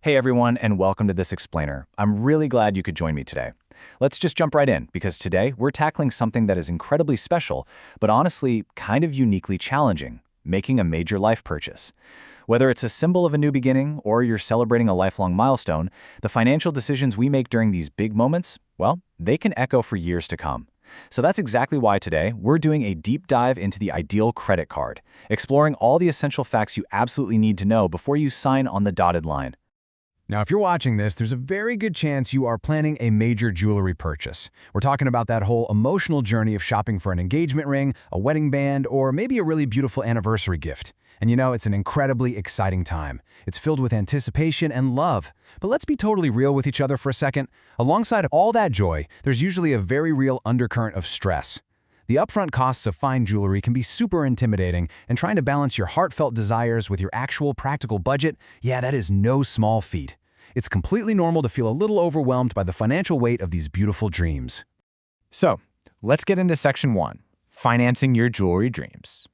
Hey everyone, and welcome to This Explainer. I'm really glad you could join me today. Let's just jump right in, because today we're tackling something that is incredibly special, but honestly kind of uniquely challenging: making a major life purchase. Whether it's a symbol of a new beginning or you're celebrating a lifelong milestone, the financial decisions we make during these big moments, well, they can echo for years to come. So that's exactly why today we're doing a deep dive into the Iddeal credit card, exploring all the essential facts you absolutely need to know before you sign on the dotted line. Now, if you're watching this, there's a very good chance you are planning a major jewelry purchase. We're talking about that whole emotional journey of shopping for an engagement ring, a wedding band, or maybe a really beautiful anniversary gift. And you know, it's an incredibly exciting time. It's filled with anticipation and love. But let's be totally real with each other for a second. Alongside all that joy, there's usually a very real undercurrent of stress. The upfront costs of fine jewelry can be super intimidating, and trying to balance your heartfelt desires with your actual practical budget, yeah, that is no small feat. It's completely normal to feel a little overwhelmed by the financial weight of these beautiful dreams. So, let's get into Section 1, financing your jewelry dreams.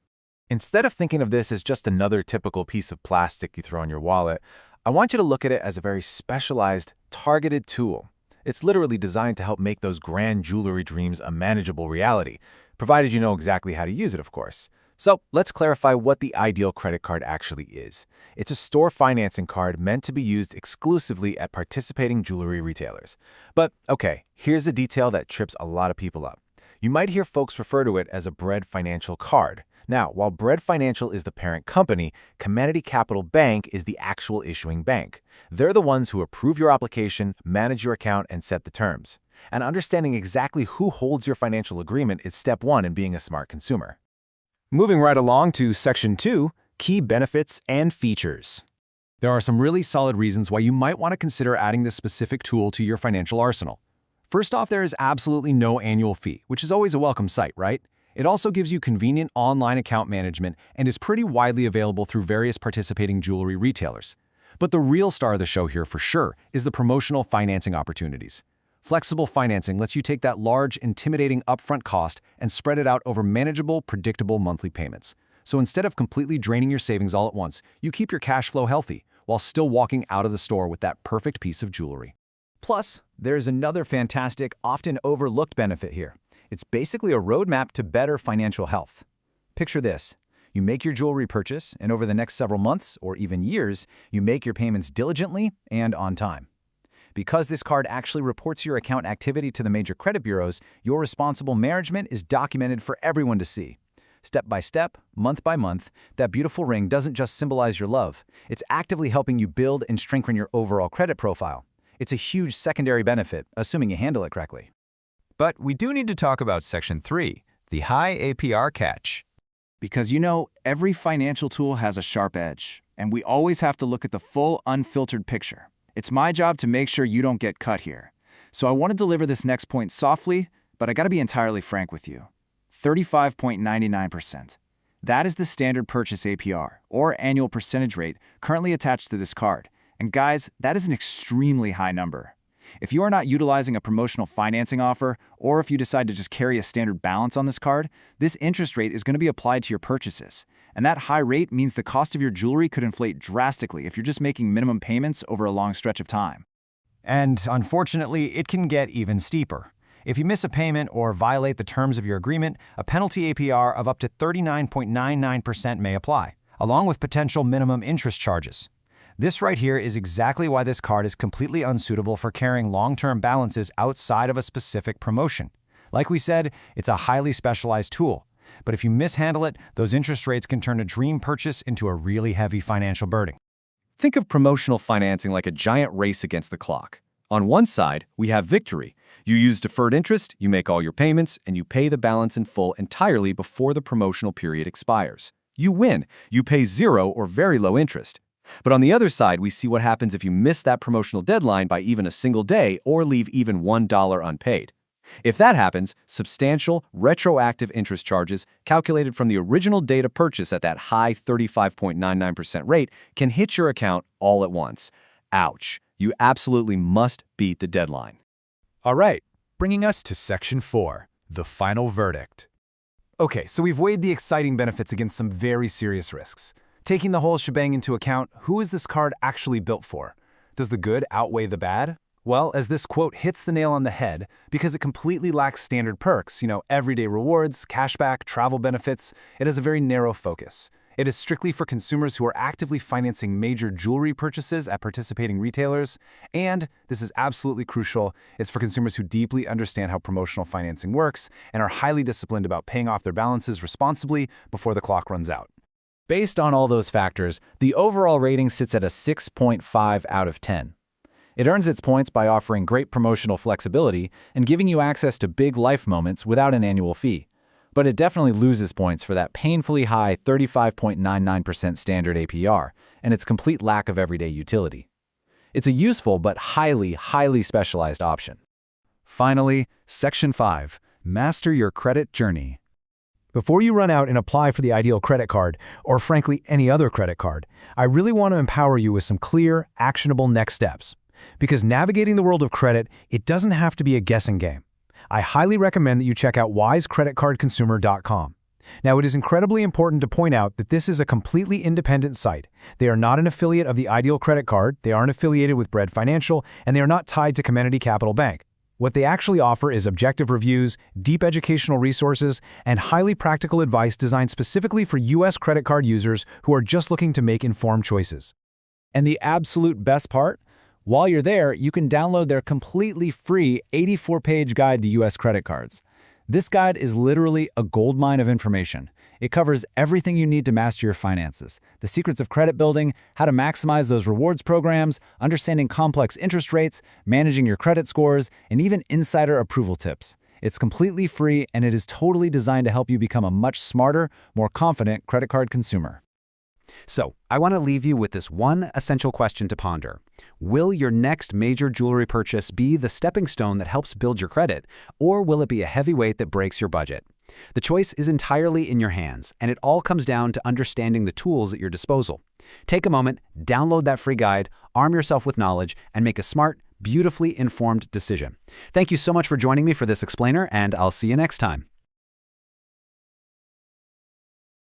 Instead of thinking of this as just another typical piece of plastic you throw in your wallet, I want you to look at it as a very specialized, targeted tool. It's literally designed to help make those grand jewelry dreams a manageable reality, provided you know exactly how to use it, of course. So let's clarify what the Iddeal credit card actually is. It's a store financing card meant to be used exclusively at participating jewelry retailers. But okay, here's a detail that trips a lot of people up. You might hear folks refer to it as a Bread Financial card. Now, while Bread Financial is the parent company, Commodity Capital Bank is the actual issuing bank. They're the ones who approve your application, manage your account, and set the terms. And understanding exactly who holds your financial agreement is step one in being a smart consumer. Moving right along to Section 2, key benefits and features. There are some really solid reasons why you might want to consider adding this specific tool to your financial arsenal. First off, there is absolutely no annual fee, which is always a welcome sight, right? It also gives you convenient online account management and is pretty widely available through various participating jewelry retailers. But the real star of the show here for sure is the promotional financing opportunities. Flexible financing lets you take that large, intimidating upfront cost and spread it out over manageable, predictable monthly payments. So instead of completely draining your savings all at once, you keep your cash flow healthy while still walking out of the store with that perfect piece of jewelry. Plus, there's another fantastic, often overlooked benefit here. It's basically a roadmap to better financial health. Picture this. You make your jewelry purchase, and over the next several months, or even years, you make your payments diligently and on time. Because this card actually reports your account activity to the major credit bureaus, your responsible management is documented for everyone to see. Step by step, month by month, that beautiful ring doesn't just symbolize your love. It's actively helping you build and strengthen your overall credit profile. It's a huge secondary benefit, assuming you handle it correctly. But we do need to talk about Section 3, the high APR catch. Because you know, every financial tool has a sharp edge, and we always have to look at the full, unfiltered picture. It's my job to make sure you don't get cut here. So I want to deliver this next point softly, but I gotta be entirely frank with you. 35.99%. That is the standard purchase APR, or annual percentage rate, currently attached to this card. And guys, that is an extremely high number. If you are not utilizing a promotional financing offer, or if you decide to just carry a standard balance on this card, this interest rate is going to be applied to your purchases. And that high rate means the cost of your jewelry could inflate drastically if you're just making minimum payments over a long stretch of time. And unfortunately, it can get even steeper. If you miss a payment or violate the terms of your agreement, a penalty APR of up to 39.99% may apply, along with potential minimum interest charges. This right here is exactly why this card is completely unsuitable for carrying long-term balances outside of a specific promotion. Like we said, it's a highly specialized tool. But if you mishandle it, those interest rates can turn a dream purchase into a really heavy financial burden. Think of promotional financing like a giant race against the clock. On one side, we have victory. You use deferred interest, you make all your payments, and you pay the balance in full entirely before the promotional period expires. You win. You pay zero or very low interest. But on the other side, we see what happens if you miss that promotional deadline by even a single day or leave even $1 unpaid. If that happens, substantial, retroactive interest charges calculated from the original date of purchase at that high 35.99% rate can hit your account all at once. Ouch. You absolutely must beat the deadline. All right, bringing us to Section 4, the final verdict. Okay, so we've weighed the exciting benefits against some very serious risks. Taking the whole shebang into account, who is this card actually built for? Does the good outweigh the bad? Well, as this quote hits the nail on the head, because it completely lacks standard perks, everyday rewards, cashback, travel benefits, it has a very narrow focus. It is strictly for consumers who are actively financing major jewelry purchases at participating retailers, and, this is absolutely crucial, it's for consumers who deeply understand how promotional financing works and are highly disciplined about paying off their balances responsibly before the clock runs out. Based on all those factors, the overall rating sits at a 6.5 out of 10. It earns its points by offering great promotional flexibility and giving you access to big life moments without an annual fee. But it definitely loses points for that painfully high 35.99% standard APR and its complete lack of everyday utility. It's a useful but highly specialized option. Finally, Section 5. Master your credit journey. Before you run out and apply for the Iddeal credit card, or frankly any other credit card, I really want to empower you with some clear, actionable next steps. Because navigating the world of credit, it doesn't have to be a guessing game. I highly recommend that you check out wisecreditcardconsumer.com. Now, it is incredibly important to point out that this is a completely independent site. They are not an affiliate of the Iddeal credit card, they aren't affiliated with Bread Financial, and they are not tied to Comenity Capital Bank. What they actually offer is objective reviews, deep educational resources, and highly practical advice designed specifically for U.S. credit card users who are just looking to make informed choices. And the absolute best part? While you're there, you can download their completely free 84-page guide to U.S. credit cards. This guide is literally a goldmine of information. It covers everything you need to master your finances, the secrets of credit building, how to maximize those rewards programs, understanding complex interest rates, managing your credit scores, and even insider approval tips. It's completely free, and it is totally designed to help you become a much smarter, more confident credit card consumer. So, I want to leave you with this one essential question to ponder. Will your next major jewelry purchase be the stepping stone that helps build your credit, or will it be a heavy weight that breaks your budget? The choice is entirely in your hands, and it all comes down to understanding the tools at your disposal. Take a moment, download that free guide, arm yourself with knowledge, and make a smart, beautifully informed decision. Thank you so much for joining me for this explainer, and I'll see you next time.